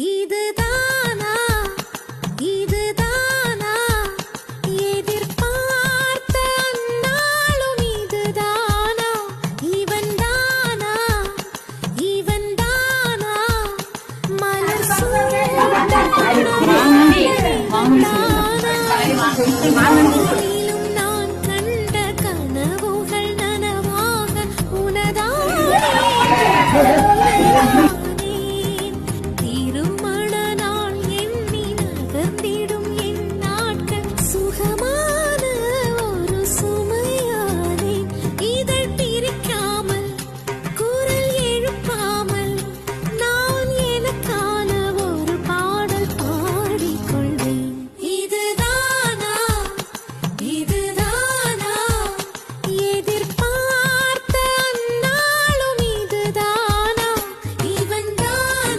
இதுதானா இதுதானா எதிர்பார்த்த அந்நாளும் இதுதானா இவன்தானா இவன்தானா மலர் நான் கண்ட கனவுகள் நனவாக உனதான